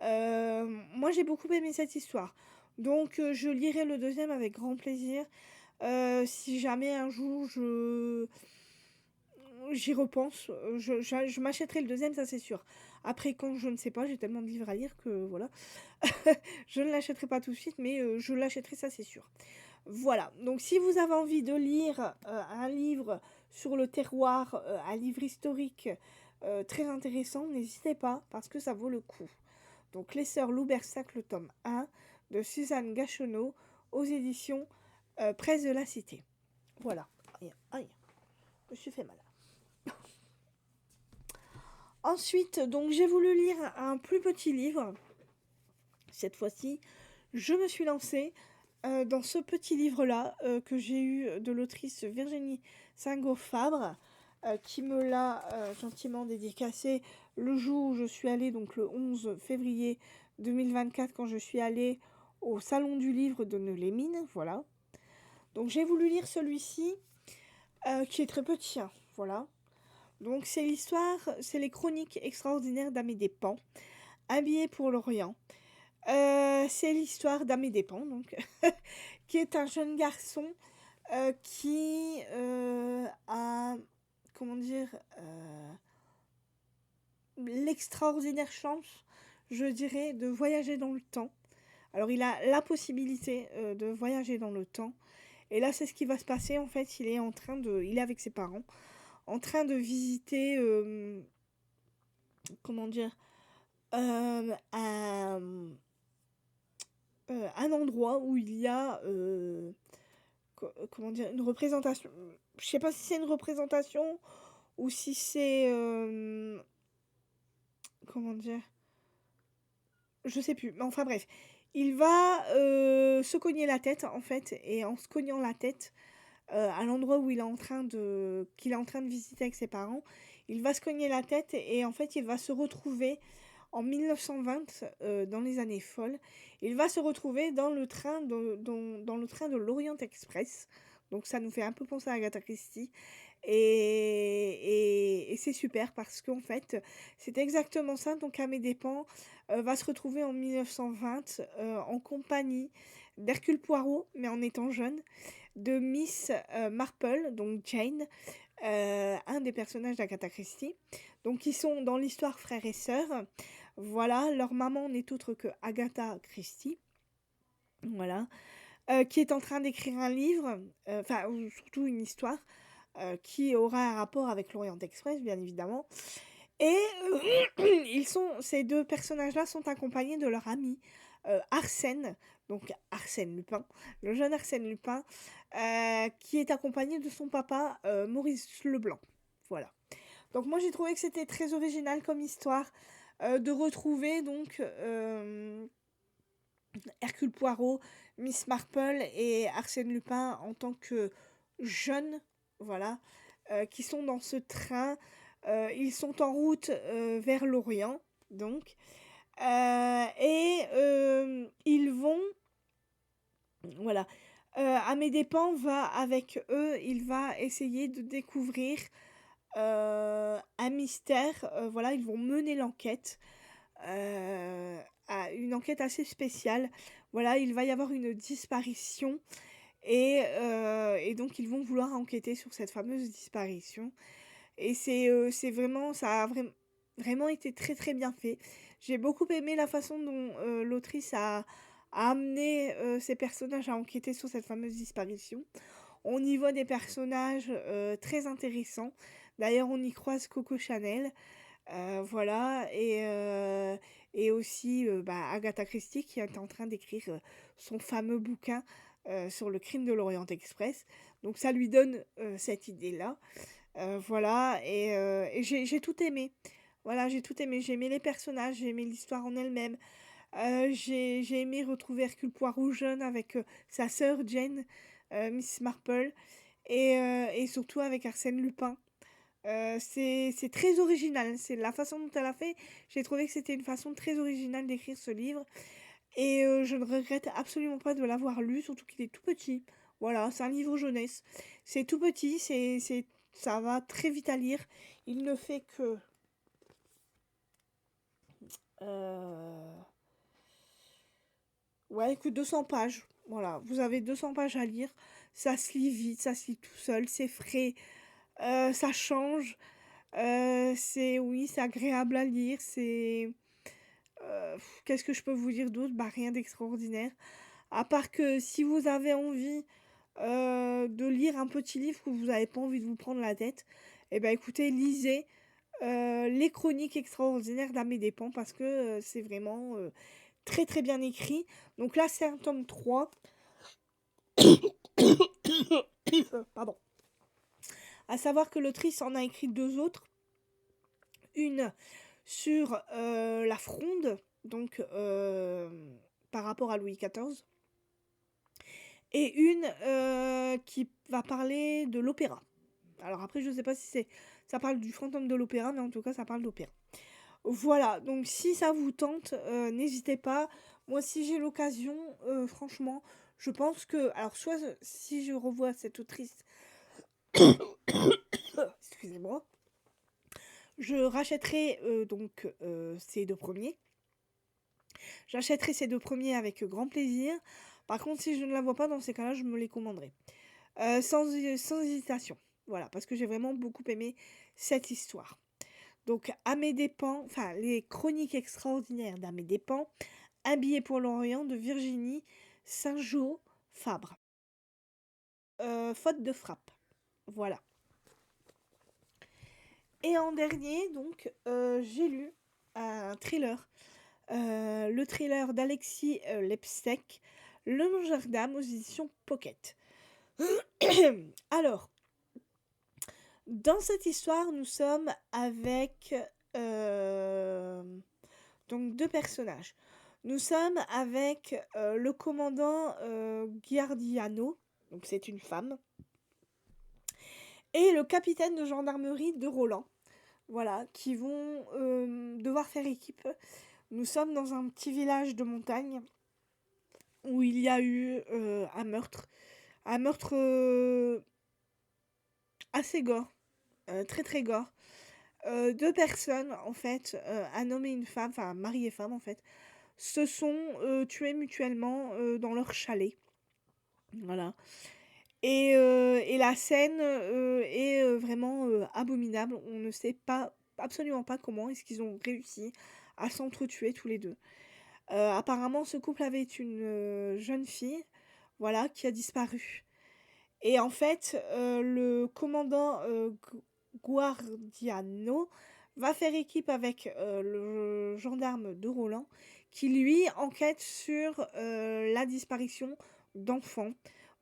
Moi, j'ai beaucoup aimé cette histoire. Donc, je lirai le deuxième avec grand plaisir. Si jamais un jour j'y repense, je m'achèterai le deuxième, ça c'est sûr. Après, quand je ne sais pas, j'ai tellement de livres à lire que voilà. Je ne l'achèterai pas tout de suite, mais je l'achèterai, ça c'est sûr. Voilà, donc si vous avez envie de lire un livre sur le terroir, un livre historique très intéressant, n'hésitez pas, parce que ça vaut le coup. Donc Les Sœurs Loubersac, le tome 1, de Suzanne Gachonneau, aux éditions Presse de la Cité. Voilà. Aïe, aïe, je me suis fait mal. Ensuite, donc j'ai voulu lire un plus petit livre. Cette fois-ci, je me suis lancée dans ce petit livre-là que j'ai eu de l'autrice Virginie Singo-Fabre, qui me l'a gentiment dédicacé le jour où je suis allée, donc le 11 février 2024, quand je suis allée au Salon du Livre de Neux-les-Mines. Voilà. Donc j'ai voulu lire celui-ci, qui est très petit. Hein, voilà. Donc c'est les chroniques extraordinaires d'Amédée Pan, habillé pour l'Orient. C'est l'histoire d'Amédée Pan, donc, qui est un jeune garçon qui a, comment dire, l'extraordinaire chance, je dirais, de voyager dans le temps. Alors il a la possibilité de voyager dans le temps. Et là, c'est ce qui va se passer. En fait, il est avec ses parents, en train de visiter, comment dire, un endroit où il y a, comment dire, une représentation. Je sais pas si c'est une représentation ou si c'est, comment dire, je sais plus. Mais enfin bref, il va se cogner la tête en fait, et en se cognant la tête à l'endroit où qu'il est en train de visiter avec ses parents, il va se cogner la tête, et en fait il va se retrouver en 1920, dans les années folles. Il va se retrouver dans le train dans le train de l'Orient Express. Donc ça nous fait un peu penser à Agatha Christie. Et c'est super parce qu'en fait, c'est exactement ça. Donc Amédée Pan va se retrouver en 1920 en compagnie d'Hercule Poirot, mais en étant jeune, de Miss Marple, donc Jane, un des personnages d'Agatha Christie. Donc ils sont dans l'histoire frères et sœurs. Voilà, leur maman n'est autre que Agatha Christie. Voilà. Qui est en train d'écrire un livre, enfin, surtout une histoire, qui aura un rapport avec l'Orient Express, bien évidemment. Et ces deux personnages-là sont accompagnés de leur ami Arsène, donc Arsène Lupin, le jeune Arsène Lupin, qui est accompagné de son papa Maurice Leblanc. Voilà. Donc moi j'ai trouvé que c'était très original comme histoire de retrouver donc Hercule Poirot, Miss Marple et Arsène Lupin en tant que jeunes, voilà, qui sont dans ce train. Ils sont en route vers l'Orient, donc. Ils vont, voilà, Amédée Pan va avec eux, il va essayer de découvrir un mystère. Voilà, ils vont mener l'enquête, euh, une enquête assez spéciale. Voilà, il va y avoir une disparition et donc ils vont vouloir enquêter sur cette fameuse disparition. Et c'est vraiment, ça a vraiment été très très bien fait. J'ai beaucoup aimé la façon dont l'autrice a amené ses personnages à enquêter sur cette fameuse disparition. On y voit des personnages très intéressants. D'ailleurs, on y croise Coco Chanel, voilà, et aussi Agatha Christie qui est en train d'écrire son fameux bouquin sur le crime de l'Orient Express. Donc ça lui donne cette idée-là. Voilà, et j'ai tout aimé. Voilà, j'ai tout aimé. J'ai aimé les personnages, j'ai aimé l'histoire en elle-même. J'ai aimé retrouver Hercule Poirot jeune avec sa sœur Jane, Miss Marple, et surtout avec Arsène Lupin. C'est très original, c'est la façon dont elle a fait. J'ai trouvé que c'était une façon très originale d'écrire ce livre. Et je ne regrette absolument pas de l'avoir lu, surtout qu'il est tout petit. Voilà, c'est un livre jeunesse. C'est tout petit, ça va très vite à lire. Il ne fait que... euh, ouais, que 200 pages. Voilà, vous avez 200 pages à lire. Ça se lit vite, ça se lit tout seul, c'est frais, ça change. Oui, c'est agréable à lire, qu'est-ce que je peux vous dire d'autre? Bah, rien d'extraordinaire. À part que si vous avez envie de lire un petit livre que vous n'avez pas envie de vous prendre la tête, eh ben écoutez, lisez les chroniques extraordinaires d'Amédée Pan parce que c'est vraiment très très bien écrit. Donc là, c'est un tome 3. Pardon. À savoir que l'autrice en a écrit 2 autres. Une sur la fronde, donc par rapport à Louis XIV. Et une qui va parler de l'opéra. Alors après, je ne sais pas si ça parle du fantôme de l'opéra, mais en tout cas, ça parle d'opéra. Voilà, donc si ça vous tente, n'hésitez pas. Moi, si j'ai l'occasion, franchement, je pense que... Alors, soit si je revois cette autrice... Excusez-moi. Je rachèterai donc ces 2 premiers. J'achèterai ces 2 premiers avec grand plaisir. Par contre, si je ne la vois pas, dans ces cas-là, je me les commanderai. Sans hésitation. Voilà, parce que j'ai vraiment beaucoup aimé cette histoire. Donc, Amédée Pan, enfin, les chroniques extraordinaires d'Amédée Pan, Un billet pour l'Orient de Virginie Saint-Jean Fabre. Faute de frappe. Voilà. Et en dernier, donc, j'ai lu un thriller. Le thriller d'Alexis Lepsek, Le Mangeur d'âme aux éditions Pocket. Alors, dans cette histoire, nous sommes avec donc 2 personnages. Nous sommes avec le commandant Giardiano, donc c'est une femme, et le capitaine de gendarmerie de Roland, voilà, qui vont devoir faire équipe. Nous sommes dans un petit village de montagne où il y a eu un meurtre assez gore, très très gore. 2 personnes, en fait, un homme et une femme, enfin mari et femme en fait, se sont tués mutuellement dans leur chalet. Voilà. Et la scène est vraiment abominable. On ne sait pas, absolument pas comment est-ce qu'ils ont réussi à s'entretuer tous les deux. Apparemment, ce couple avait une jeune fille, voilà, qui a disparu. Et en fait, le commandant Guardiano va faire équipe avec le gendarme de Roland, qui lui enquête sur la disparition d'enfants.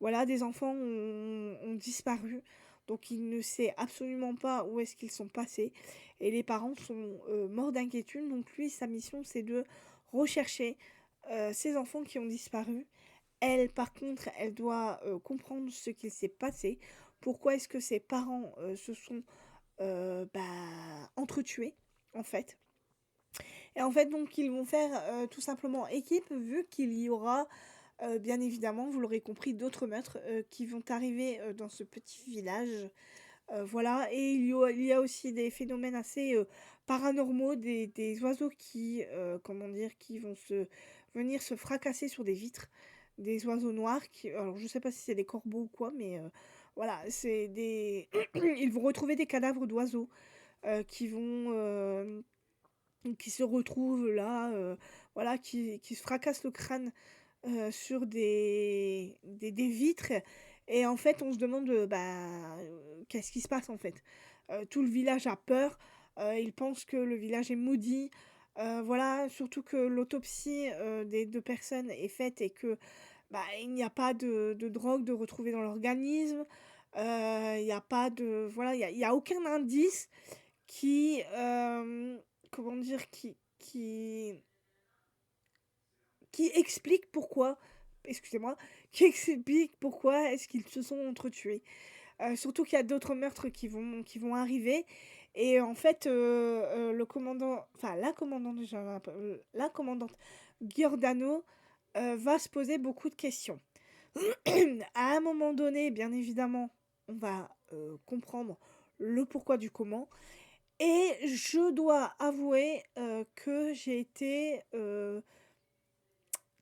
Voilà, des enfants ont disparu, donc il ne sait absolument pas où est-ce qu'ils sont passés. Et les parents sont morts d'inquiétude, donc lui, sa mission, c'est de rechercher ces enfants qui ont disparu. Elle, par contre, elle doit comprendre ce qu'il s'est passé pourquoi est-ce que ses parents se sont entretués, en fait. Et en fait, donc, ils vont faire tout simplement équipe, vu qu'il y aura, bien évidemment, vous l'aurez compris, d'autres meurtres qui vont arriver dans ce petit village. Voilà, et il y a aussi des phénomènes assez paranormaux, des oiseaux qui, comment dire, qui vont venir se fracasser sur des vitres, des oiseaux noirs qui, alors je sais pas si c'est des corbeaux ou quoi, mais voilà, c'est des, ils vont retrouver des cadavres d'oiseaux qui se retrouvent là, voilà, qui se fracassent le crâne sur des vitres, et en fait, on se demande, qu'est-ce qui se passe, en fait? Tout le village a peur, ils pensent que le village est maudit, voilà, surtout que l'autopsie, des 2 personnes est faite et que, il n'y a pas de drogue de retrouvée dans l'organisme, il y a pas de voilà, il y a aucun indice qui, comment dire? Qui explique pourquoi, excusez-moi, qui explique pourquoi est-ce qu'ils se sont entretués. Surtout qu'il y a d'autres meurtres qui vont arriver, et en fait, le commandant, enfin la commandante, déjà, la commandante Giordano, va se poser beaucoup de questions. À un moment donné, bien évidemment, on va, comprendre le pourquoi du comment, et je dois avouer, que j'ai été,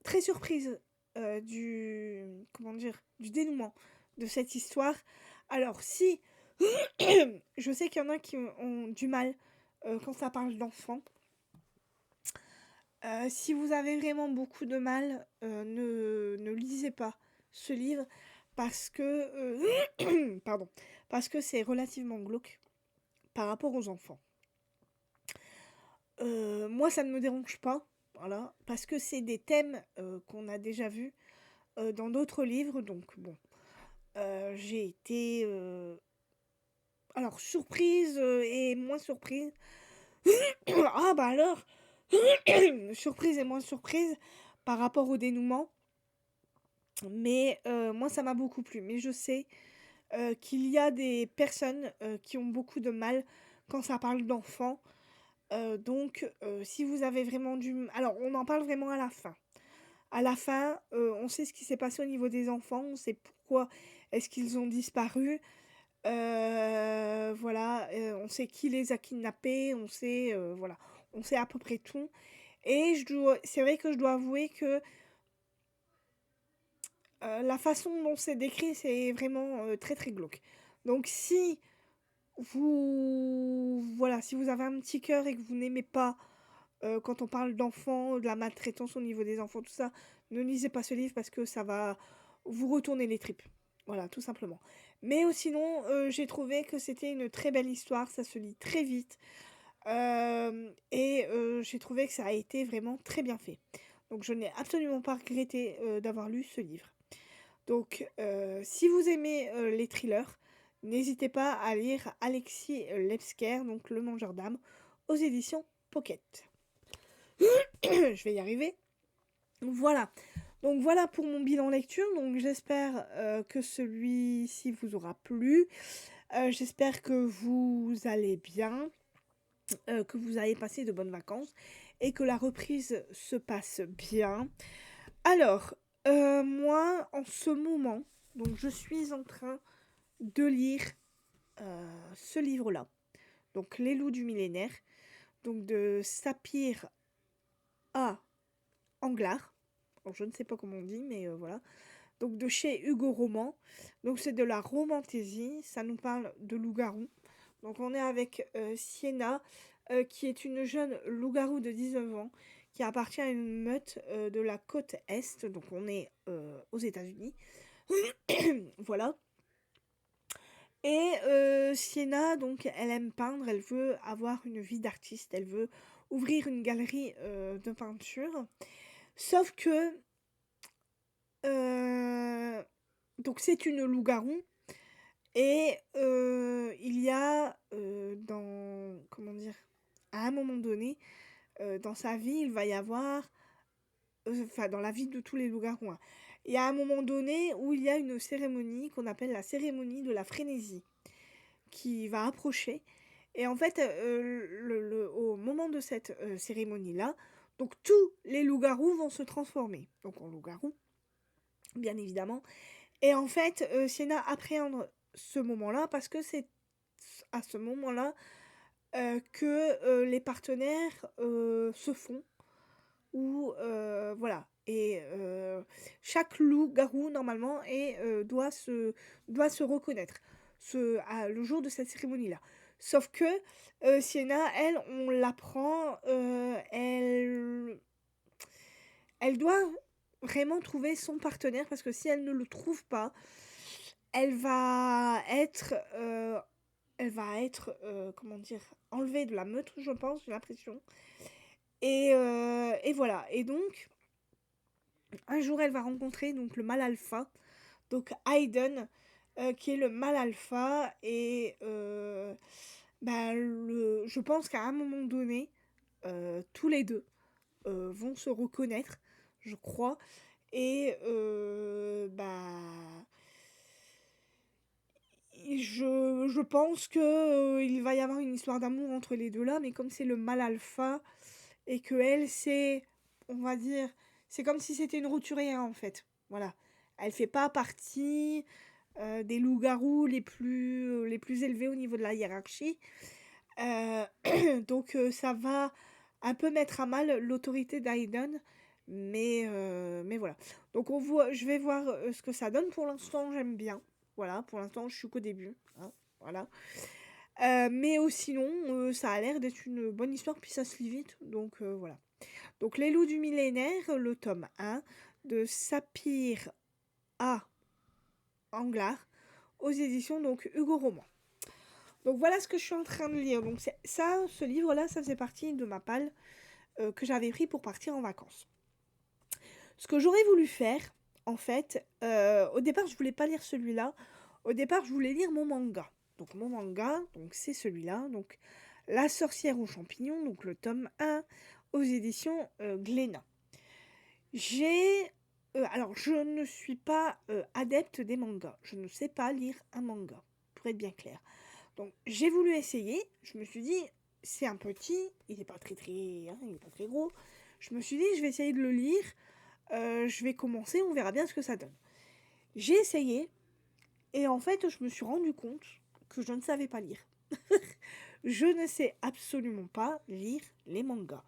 très surprise, du comment dire? Du dénouement de cette histoire. Alors si, je sais qu'il y en a qui ont du mal, quand ça parle d'enfants. Si vous avez vraiment beaucoup de mal, ne lisez pas ce livre, parce que, pardon, parce que c'est relativement glauque par rapport aux enfants. Moi, ça ne me dérange pas, voilà, parce que c'est des thèmes, qu'on a déjà vus, dans d'autres livres, donc bon, j'ai été, alors surprise, et moins surprise. Ah bah alors! Surprise et moins surprise par rapport au dénouement, mais moi ça m'a beaucoup plu. Mais je sais, qu'il y a des personnes, qui ont beaucoup de mal quand ça parle d'enfants, donc si vous avez vraiment alors on en parle vraiment à la fin. À la fin, on sait ce qui s'est passé au niveau des enfants, on sait pourquoi est-ce qu'ils ont disparu, voilà, on sait qui les a kidnappés, on sait, voilà, on sait à peu près tout, et c'est vrai que je dois avouer que, la façon dont c'est décrit, c'est vraiment, très, très glauque. Donc si voilà, si vous avez un petit cœur et que vous n'aimez pas, quand on parle d'enfants, de la maltraitance au niveau des enfants, tout ça, ne lisez pas ce livre parce que ça va vous retourner les tripes. Voilà, tout simplement. Mais sinon, j'ai trouvé que c'était une très belle histoire, ça se lit très vite, et j'ai trouvé que ça a été vraiment très bien fait. Donc je n'ai absolument pas regretté, d'avoir lu ce livre. Donc si vous aimez, les thrillers, n'hésitez pas à lire Alexis Lepsker, donc Le Mangeur d'âmes, aux éditions Pocket. Je vais y arriver. Voilà. Donc voilà pour mon bilan lecture. Donc j'espère que celui-ci vous aura plu. J'espère que vous allez bien, que vous avez passé de bonnes vacances et que la reprise se passe bien. Alors, moi, en ce moment, donc je suis en train de lire ce livre-là. Donc Les loups du millénaire, donc de Sapir A. Anglard. Alors, je ne sais pas comment on dit, mais voilà. Donc de chez Hugo Roman. Donc c'est de la romantaisie, ça nous parle de loup-garou. Donc on est avec Sienna, qui est une jeune loup-garou de 19 ans, qui appartient à une meute de la côte Est, donc on est aux États-Unis. Voilà. Et Sienna, donc elle aime peindre, elle veut avoir une vie d'artiste, elle veut ouvrir une galerie de peinture. Sauf que euh, donc c'est une loup-garou, et il y a dans comment dire, à un moment donné, dans sa vie, il va y avoir, enfin dans la vie de tous les loups-garous, hein, Il y a un moment donné où il y a une cérémonie qu'on appelle la cérémonie de la frénésie qui va approcher. Et en fait, au moment de cette cérémonie-là, donc tous les loups-garous vont se transformer. Donc en loups-garous, bien évidemment. Et en fait, Sienna appréhende ce moment-là parce que c'est à ce moment-là que les partenaires se font. Ou voilà. Et chaque loup-garou, normalement, doit se reconnaître le jour de cette cérémonie-là. Sauf que Sienna, elle, on l'apprend, elle doit vraiment trouver son partenaire parce que si elle ne le trouve pas, elle va être, comment dire, enlevée de la meute, je pense, j'ai l'impression. Et voilà. Et donc, un jour, elle va rencontrer donc le mâle alpha, donc Hayden, qui est le mâle alpha. Et bah, je pense qu'à un moment donné, tous les deux vont se reconnaître, je crois. Et bah, je pense que il va y avoir une histoire d'amour entre les deux là, mais comme c'est le mâle alpha et que elle, c'est, on va dire, c'est comme si c'était une roturière en fait. Voilà. Elle fait pas partie des loups-garous les plus élevés au niveau de la hiérarchie. Euh, donc ça va un peu mettre à mal l'autorité d'Aiden. Mais voilà. Donc je vais voir ce que ça donne. Pour l'instant, j'aime bien. Voilà, pour l'instant, je suis qu'au début. Hein, voilà. Mais sinon, ça a l'air d'être une bonne histoire, puis ça se lit vite. Donc voilà. Donc Les Loups du Millénaire, le tome 1 de Sapir A. Anglard, aux éditions donc Hugo Roman. Donc voilà ce que je suis en train de lire. Donc ça, ce livre-là, ça faisait partie de ma palle que j'avais pris pour partir en vacances. Ce que j'aurais voulu faire, en fait, au départ, je voulais pas lire celui-là. Au départ, je voulais lire mon manga. Donc mon manga, donc c'est celui-là. Donc La sorcière aux champignons, donc le tome 1 aux éditions Glénat. Alors, je ne suis pas adepte des mangas. Je ne sais pas lire un manga, pour être bien clair. Donc, j'ai voulu essayer. Je me suis dit, c'est un petit, il n'est pas très hein, il est pas très gros. Je me suis dit, je vais essayer de le lire. Je vais commencer, on verra bien ce que ça donne. J'ai essayé, et en fait, je me suis rendu compte que je ne savais pas lire. Je ne sais absolument pas lire les mangas.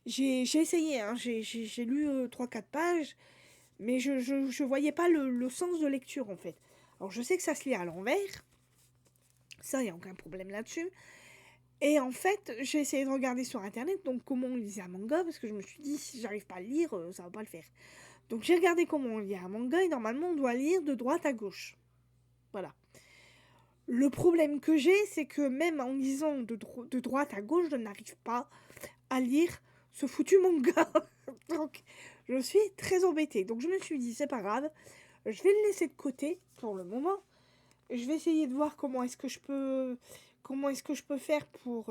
J'ai essayé, hein, j'ai lu 3-4 pages, mais je voyais pas le sens de lecture en fait. Alors je sais que ça se lit à l'envers, ça, il n'y a aucun problème là-dessus. Et en fait, j'ai essayé de regarder sur internet donc comment on lisait un manga, parce que je me suis dit, si j'arrive pas à le lire, ça va pas le faire. Donc j'ai regardé comment on lit un manga, et normalement on doit lire de droite à gauche. Voilà. Le problème que j'ai, c'est que même en lisant de droite à gauche, je n'arrive pas à lire ce foutu manga. Donc, je suis très embêtée. Donc, je me suis dit, c'est pas grave, je vais le laisser de côté pour le moment. Je vais essayer de voir comment est-ce que je peux faire pour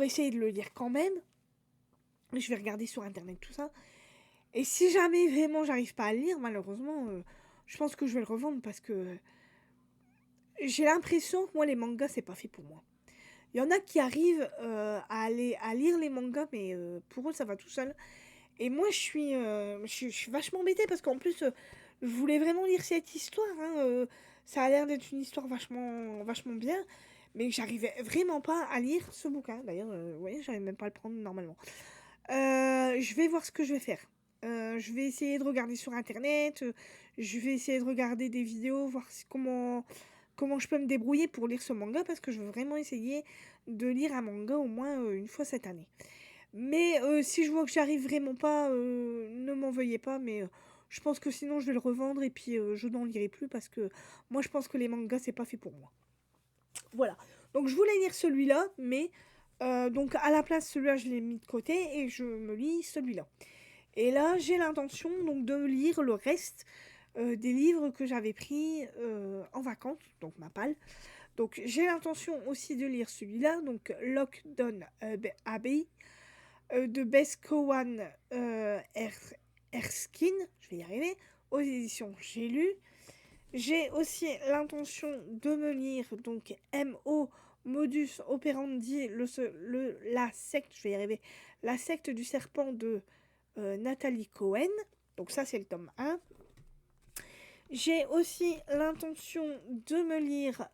essayer de le lire quand même. Je vais regarder sur internet tout ça. Et si jamais vraiment j'arrive pas à le lire, malheureusement, je pense que je vais le revendre parce que j'ai l'impression que moi, les mangas, c'est pas fait pour moi. Il y en a qui arrivent à lire les mangas, mais pour eux, ça va tout seul. Et moi, je suis vachement embêtée parce qu'en plus, je voulais vraiment lire cette histoire. Hein, ça a l'air d'être une histoire vachement, vachement bien, mais j'arrivais vraiment pas à lire ce bouquin. D'ailleurs, vous voyez, j'arrive même pas à le prendre normalement. Je vais voir ce que je vais faire. Je vais essayer de regarder sur internet. Je vais essayer de regarder des vidéos, voir comment je peux me débrouiller pour lire ce manga parce que je veux vraiment essayer de lire un manga au moins une fois cette année. Mais si je vois que j'y arrive vraiment pas, ne m'en veuillez pas, mais je pense que sinon je vais le revendre et puis je n'en lirai plus parce que moi je pense que les mangas c'est pas fait pour moi. Voilà. Donc je voulais lire celui-là, mais donc à la place celui-là je l'ai mis de côté et je me lis celui-là. Et là j'ai l'intention donc de lire le reste des livres que j'avais pris en vacances, donc ma palle. Donc j'ai l'intention aussi de lire celui-là, donc Lockdown Abbey de Beth Cowan Erskine, je vais y arriver, aux éditions J'ai lu. J'ai aussi l'intention de me lire donc MO, Modus Operandi, la secte, je vais y arriver, la secte du serpent de Nathalie Cohen. Donc ça, c'est le tome 1. J'ai aussi l'intention de me lire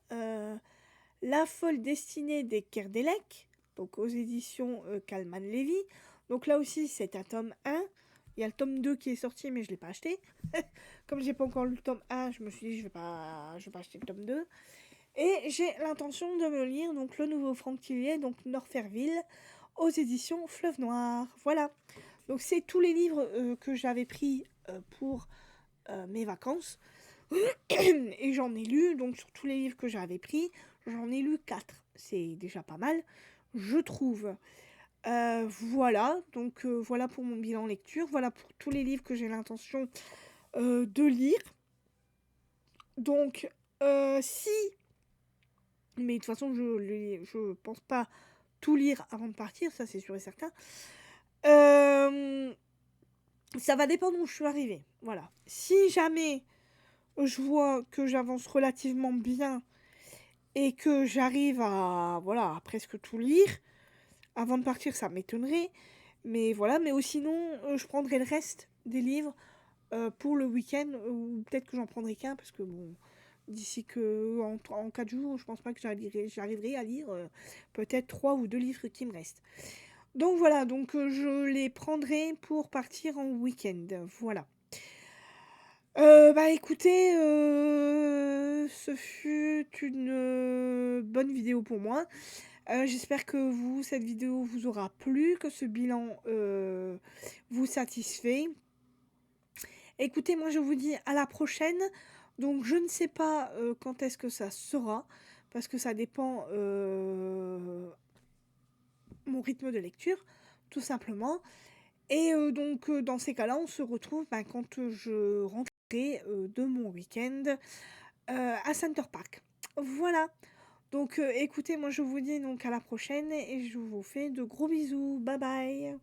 La folle destinée des Kerdelec, donc aux éditions Kalman Levy. Donc là aussi, c'est un tome 1. Il y a le tome 2 qui est sorti, mais je ne l'ai pas acheté. Comme j'ai pas encore lu le tome 1, je me suis dit je vais pas acheter le tome 2. Et j'ai l'intention de me lire donc le nouveau Franck Tillier, donc Norferville, aux éditions Fleuve Noir. Voilà. Donc c'est tous les livres que j'avais pris pour mes vacances. Et j'en ai lu, donc sur tous les livres que j'avais pris, j'en ai lu 4. C'est déjà pas mal, je trouve. Voilà, donc voilà pour mon bilan lecture. Voilà pour tous les livres que j'ai l'intention de lire. Donc, si... Mais de toute façon, je pense pas tout lire avant de partir, ça c'est sûr et certain. Ça va dépendre où je suis arrivée. Voilà. Si jamais je vois que j'avance relativement bien et que j'arrive à, voilà, à presque tout lire, avant de partir, ça m'étonnerait. Mais voilà, mais sinon, je prendrai le reste des livres pour le week-end, ou peut-être que j'en prendrai qu'un, parce que bon, d'ici que en 4 jours, je pense pas que j'arriverai à lire peut-être 3 ou 2 livres qui me restent. Donc voilà, donc je les prendrai pour partir en week-end. Voilà. Bah écoutez, ce fut une bonne vidéo pour moi. J'espère que cette vidéo vous aura plu, que ce bilan vous satisfait. Écoutez, moi je vous dis à la prochaine. Donc je ne sais pas quand est-ce que ça sera, parce que ça dépend mon rythme de lecture, tout simplement. Et donc dans ces cas-là, on se retrouve quand je rentrerai de mon week-end à Center Park. Voilà. Donc écoutez, moi je vous dis donc à la prochaine et je vous fais de gros bisous. Bye bye.